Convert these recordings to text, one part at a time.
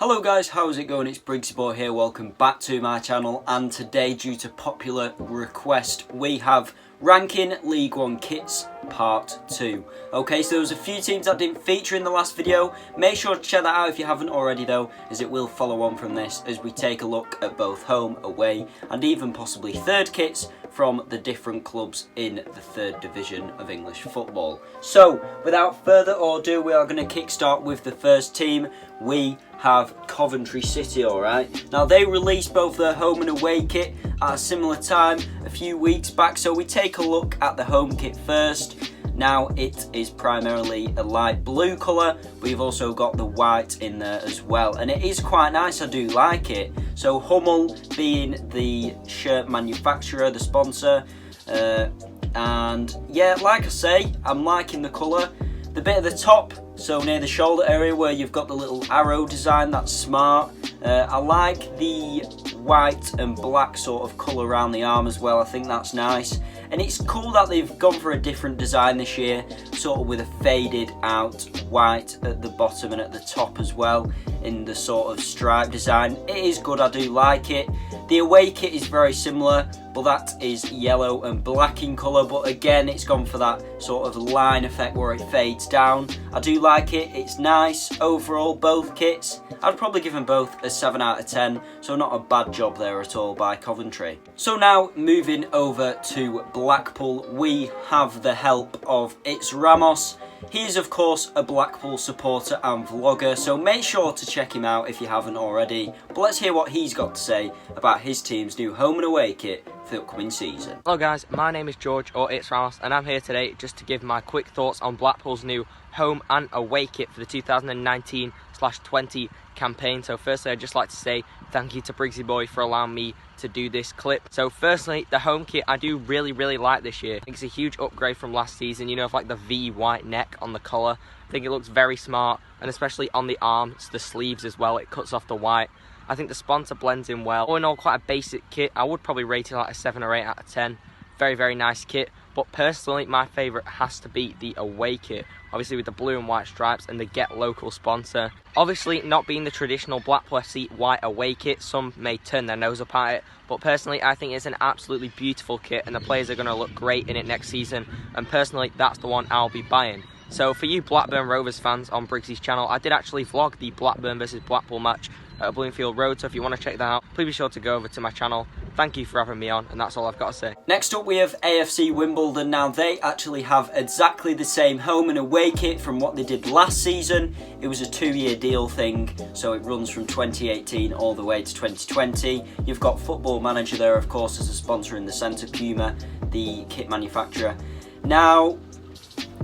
Hello guys, how's it going? It's Briggsyboy here, welcome back to my channel, and today, due to popular request, we have Ranking League One Kits Part 2. Okay, so there was a few teams that didn't feature in the last video. Make sure to check that out if you haven't already though, as it will follow on from this as we take a look at both home, away, and even possibly third kits from the different clubs in the third division of English football. So, without further ado, we are going to kickstart with the first team. We have Coventry City, alright. Now, they released both their home and away kit at a similar time a few weeks back, so we take a look at the home kit first. Now, it is primarily a light blue colour, but you've also got the white in there as well, and it is quite nice, I do like it. So Hummel being the shirt manufacturer, the sponsor, and yeah, like I say, I'm liking the colour. The bit at the top, so near the shoulder area where you've got the little arrow design, that's smart. I like the white and black sort of colour around the arm as well, I think that's nice. And it's cool that they've gone for a different design this year, sort of with a faded out white at the bottom and at the top as well, in the sort of stripe design. It is good, I do like it. The away kit is very similar, but that is yellow and black in colour, but again it's gone for that sort of line effect where it fades down. I do like it, it's nice. Overall, both kits, I'd probably give them both a 7 out of 10, so not a bad job there at all by Coventry. So now, moving over to Blackpool, we have the help of It's Ramos. He is of course a Blackpool supporter and vlogger, so make sure to check him out if you haven't already. But let's hear what he's got to say about his team's new home and away kit for the upcoming season. Hello guys, my name is George, or It's Ramos, and I'm here today just to give my quick thoughts on Blackpool's new home and away kit for the 2019/20 campaign. So firstly, I'd just like to say thank you to Briggsyboy for allowing me to do this clip. So firstly, the home kit I do really like this year. I think it's a huge upgrade from last season, you know, with like the V white neck on the collar. I think it looks very smart, and especially on the arms, the sleeves as well, it cuts off the white. I think the sponsor blends in well. All in all, quite a basic kit. I would probably rate it like a 7 or 8 out of 10. Very nice kit. But personally, my favourite has to be the away kit. Obviously with the blue and white stripes and the Get Local sponsor. Obviously, not being the traditional Blackpool FC white away kit, some may turn their nose up at it. But personally, I think it's an absolutely beautiful kit, and the players are going to look great in it next season. And personally, that's the one I'll be buying. So for you Blackburn Rovers fans on Briggsy's channel, I did actually vlog the Blackburn versus Blackpool match at Bloomfield Road, so if you want to check that out, please be sure to go over to my channel. Thank you for having me on, and that's all I've got to say. Next up we have AFC Wimbledon. Now they actually have exactly the same home and away kit from what they did last season. It was a 2-year deal thing, so it runs from 2018 all the way to 2020. You've got Football Manager there, of course, as a sponsor in the centre, Puma, the kit manufacturer. Now,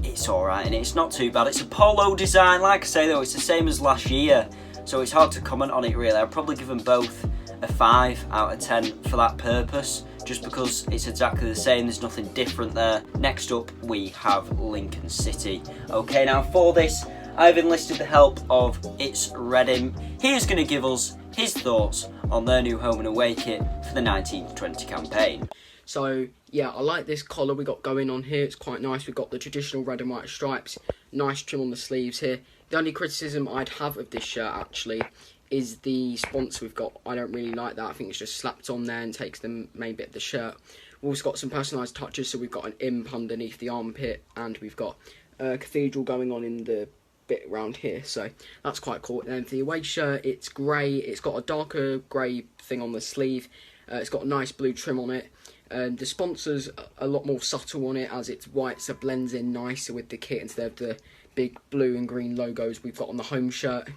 it's alright and it's not too bad. It's a polo design, like I say though, it's the same as last year, so it's hard to comment on it really. I'd probably give them both a 5 out of 10 for that purpose, just because it's exactly the same, there's nothing different there. Next up we have Lincoln City. Okay, now for this I've enlisted the help of It's Reading. He is going to give us his thoughts on their new home and away kit for the 19-20 campaign. So yeah, I like this collar we got going on here. It's quite nice. We've got the traditional red and white stripes, nice trim on the sleeves here. The only criticism I'd have of this shirt actually is the sponsor we've got. I don't really like that. I think it's just slapped on there and takes the main bit of the shirt. We've also got some personalised touches, so we've got an imp underneath the armpit, and we've got a cathedral going on in the bit around here, so that's quite cool. And for the away shirt, it's grey. It's got a darker grey thing on the sleeve. It's got a nice blue trim on it. The sponsor's a lot more subtle on it, as it's white, so it blends in nicer with the kit instead of the big blue and green logos we've got on the home shirt.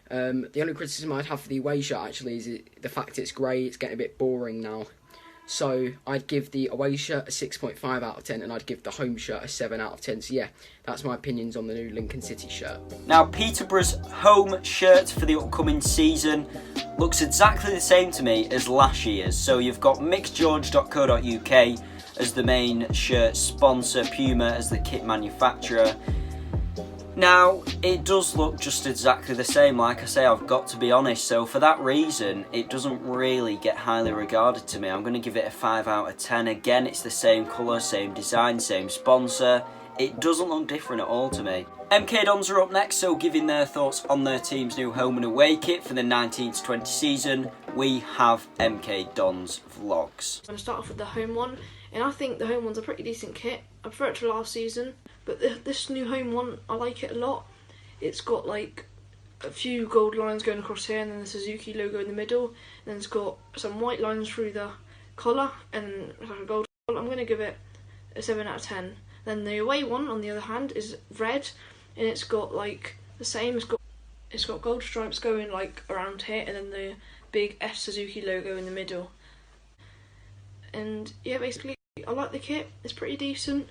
The only criticism I'd have for the away shirt actually is the fact it's grey. It's getting a bit boring now. So I'd give the away shirt a 6.5 out of 10, and I'd give the home shirt a 7 out of 10. So yeah, that's my opinions on the new Lincoln City shirt. Now Peterborough's home shirt for the upcoming season looks exactly the same to me as last year's. So you've got mixgeorge.co.uk as the main shirt sponsor, Puma as the kit manufacturer. Now, it does look just exactly the same, like I say, I've got to be honest, so for that reason, it doesn't really get highly regarded to me. I'm going to give it a 5 out of 10. Again, it's the same colour, same design, same sponsor. It doesn't look different at all to me. MK Dons are up next, so giving their thoughts on their team's new home and away kit for the 19-20 season, we have MK Dons Vlogs. I'm going to start off with the home one, and I think the home one's a pretty decent kit. I prefer it to last season, but this new home one, I like it a lot. It's got like a few gold lines going across here, and then the Suzuki logo in the middle, and then it's got some white lines through the collar, and like a gold collar. I'm going to give it a 7 out of 10. Then the away one, on the other hand, is red, and it's got like the same. It's got gold stripes going like around here, and then the big F Suzuki logo in the middle. And yeah, basically, I like the kit. It's pretty decent.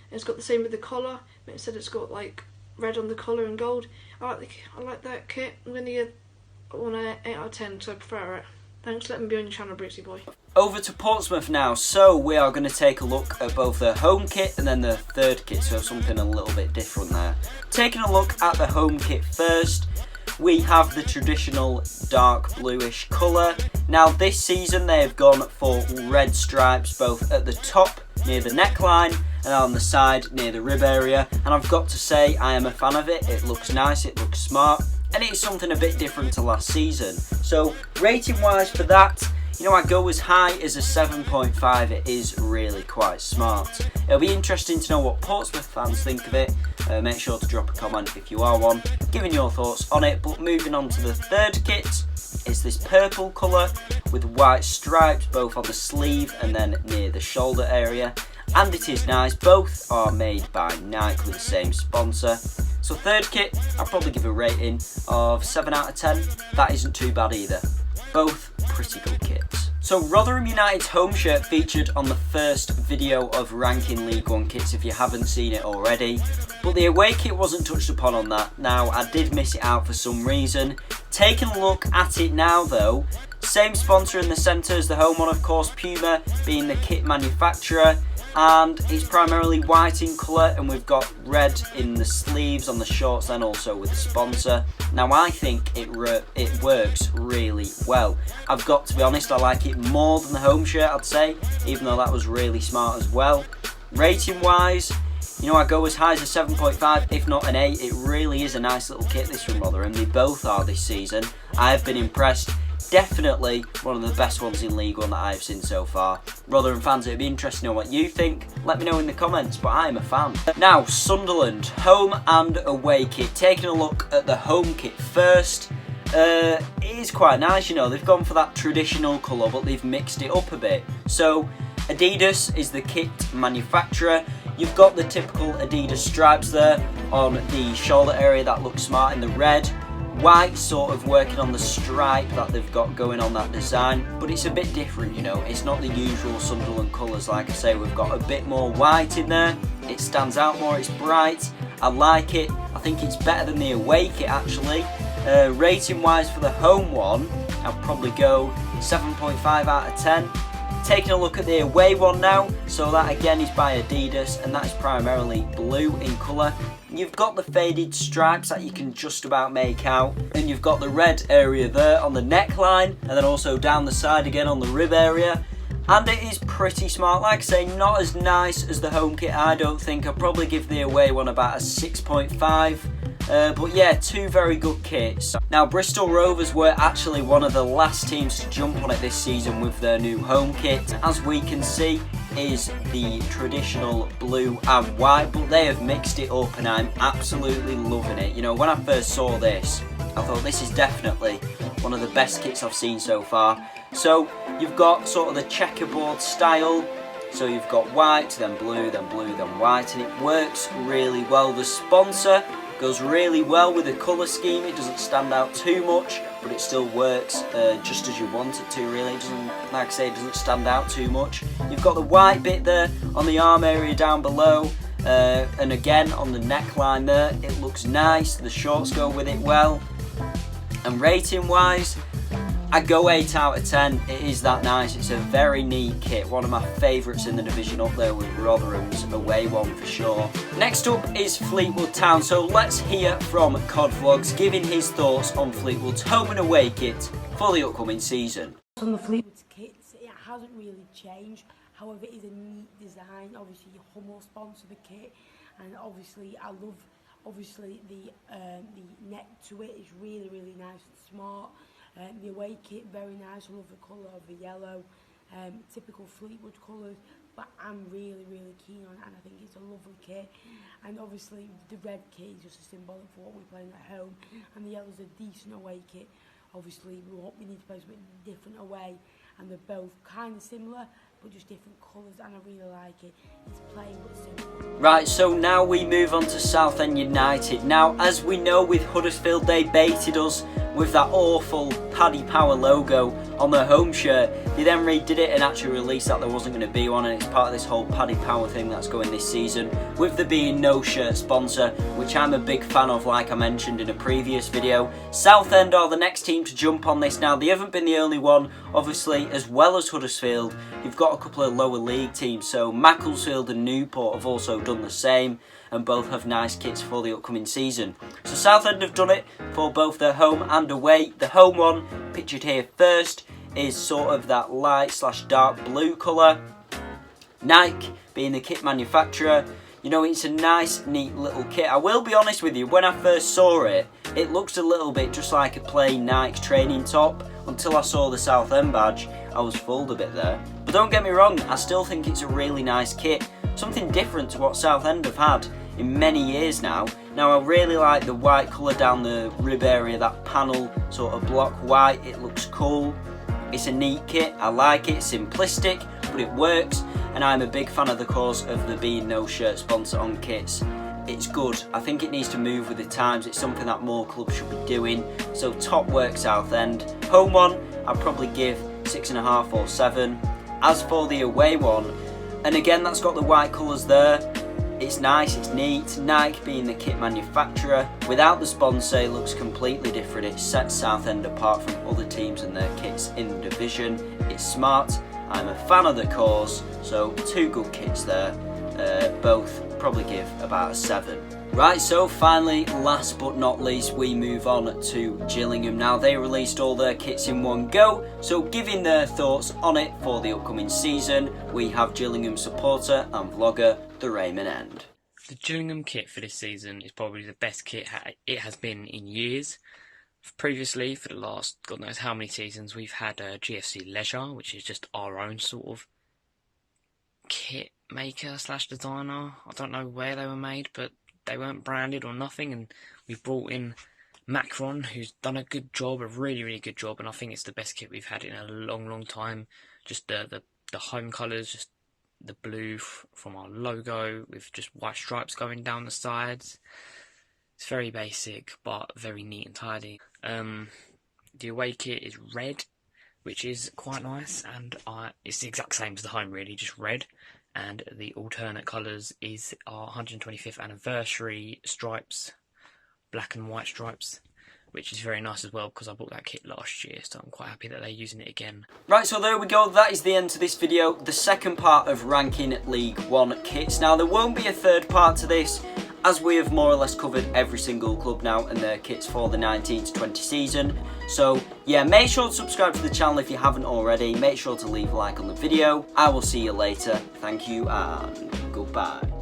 It's got the same with the collar, but instead it's got like red on the collar and gold. I like that kit. I'm gonna give one 8 out of 10 because I prefer it. Thanks for letting me be on your channel, Briggsyboy. Over to Portsmouth now, so we are going to take a look at both the home kit and then the third kit, so something a little bit different there. Taking a look at the home kit first, we have the traditional dark bluish colour. Now this season they have gone for red stripes both at the top near the neckline and on the side near the rib area, and I've got to say I am a fan of it. It looks nice, it looks smart, and it's something a bit different to last season. So rating wise for that, you know, I go as high as a 7.5. It is really quite smart. It'll be interesting to know what Portsmouth fans think of it. Make sure to drop a comment if you are one, giving your thoughts on it. But moving on to the third kit, it's this purple colour with white stripes both on the sleeve and then near the shoulder area. And it is nice. Both are made by Nike with the same sponsor. So third kit, I'll probably give a rating of 7 out of 10. That isn't too bad either. Both pretty good kits. So Rotherham United's home shirt featured on the first video of ranking League One kits if you haven't seen it already, but the away kit wasn't touched upon on that. Now I did miss it out for some reason. Taking a look at it now though, same sponsor in the centre as the home one, of course, Puma being the kit manufacturer, and it's primarily white in colour, and we've got red in the sleeves on the shorts then also with the sponsor. Now I think it works really well. I've got to be honest, I like it more than the home shirt, I'd say, even though that was really smart as well. Rating wise, you know, I go as high as a 7.5, if not an 8. It really is a nice little kit, this from Rotherham. They both are this season. I have been impressed. Definitely one of the best ones in League One that I've seen so far. Rotherham fans, it'd be interesting to know what you think. Let me know in the comments, but I am a fan. Now, Sunderland, home and away kit. Taking a look at the home kit first. It is quite nice, you know. They've gone for that traditional colour, but they've mixed it up a bit. So, Adidas is the kit manufacturer. You've got the typical Adidas stripes there on the shoulder area that looks smart in the red. White sort of working on the stripe that they've got going on that design, but it's a bit different, you know. It's not the usual Sunderland colours. Like I say, we've got a bit more white in there. It stands out more, it's bright. I like it. I think it's better than the away kit actually. Rating wise for the home one, I'll probably go 7.5 out of 10. Taking a look at the away one now, so that again is by Adidas, and that is primarily blue in colour. You've got the faded stripes that you can just about make out, and you've got the red area there on the neckline, and then also down the side again on the rib area. And it is pretty smart. Like I say, not as nice as the home kit, I don't think. I'll probably give the away one about a 6.5. But yeah, two very good kits. Now, Bristol Rovers were actually one of the last teams to jump on it this season with their new home kit. As we can see, is the traditional blue and white, but they have mixed it up and I'm absolutely loving it. You know, when I first saw this, I thought this is definitely one of the best kits I've seen so far. So you've got sort of the checkerboard style. So you've got white, then blue, then white, and it works really well. The sponsor goes really well with the colour scheme. It doesn't stand out too much, but it still works just as you want it to, really. It doesn't, like I say, it doesn't stand out too much. You've got the white bit there on the arm area down below, and again on the neckline there. It looks nice. The shorts go with it well. And rating wise, I go 8 out of 10. It is that nice. It's a very neat kit. One of my favourites in the division, up there with Rotherham's away one for sure. Next up is Fleetwood Town. So let's hear from Cod Vlogs giving his thoughts on Fleetwood's home and away kit for the upcoming season. On the Fleetwood kits, it hasn't really changed. However, it is a neat design. Obviously, Hummel sponsor the kit, and obviously, I love Obviously, the neck to it is really, really nice and smart. The away kit, very nice. I love the colour of the yellow. Typical Fleetwood colours, but I'm really, really keen on it, and I think it's a lovely kit. And obviously the red kit is just a symbolic for what we're playing at home, and the yellow's a decent away kit. Obviously we need to play something different away, and they're both kind of similar but just different colours, and I really like it. It's plain but simple. Right, so now we move on to Southend United. Now, as we know with Huddersfield, they baited us with that awful Paddy Power logo on their home shirt. They then redid it and actually released that there wasn't going to be one, and it's part of this whole Paddy Power thing that's going this season, with there being no shirt sponsor, which I'm a big fan of, like I mentioned in a previous video. Southend are the next team to jump on this now. They haven't been the only one, obviously, as well as Huddersfield. You've got a couple of lower league teams, so Macclesfield and Newport have also done the same, and both have nice kits for the upcoming season. So Southend have done it for both their home and away. The home one, pictured here first, is sort of that light / dark blue colour. Nike being the kit manufacturer. You know, it's a nice, neat little kit. I will be honest with you, when I first saw it, it looks a little bit just like a plain Nike training top. Until I saw the Southend badge, I was fooled a bit there. But don't get me wrong, I still think it's a really nice kit. Something different to what Southend have had in many years now. Now, I really like the white colour down the rib area, that panel sort of block white. It looks cool. It's a neat kit. I like it. It's simplistic, but it works. And I'm a big fan of the cause of there being no shirt sponsor on kits. It's good. I think it needs to move with the times. It's something that more clubs should be doing. So top work, Southend. Home one, I'd probably give 6.5 or 7. As for the away one, and again, that's got the white colours there. It's nice, it's neat. Nike being the kit manufacturer, without the sponsor, it looks completely different. It sets Southend apart from other teams and their kits in the division. It's smart. I'm a fan of the cause, so 2 good kits there. Both probably give about a 7. Right, so finally, last but not least, we move on to Gillingham. Now, they released all their kits in one go, so giving their thoughts on it for the upcoming season, we have Gillingham supporter and vlogger, the Raymond End. The Gillingham kit for this season is probably the best kit it has been in years. Previously, for the last God knows how many seasons, we've had GFC Leisure, which is just our own sort of kit maker / designer. I don't know where they were made, but they weren't branded or nothing, and we brought in Macron, who's done a good job, a really, really good job, and I think it's the best kit we've had in a long, long time. Just the home colours, just the blue from our logo with just white stripes going down the sides. It's very basic, but very neat and tidy. The away kit is red, which is quite nice, and it's the exact same as the home, really, just red. And the alternate colours is our 125th anniversary stripes, black and white stripes, which is very nice as well, because I bought that kit last year, so I'm quite happy that they're using it again. Right, so there we go, that is the end to this video, the second part of ranking League One kits. Now, there won't be a third part to this, as we have more or less covered every single club now and their kits for the 19-20 season. So yeah, make sure to subscribe to the channel if you haven't already. Make sure to leave a like on the video. I will see you later. Thank you and goodbye.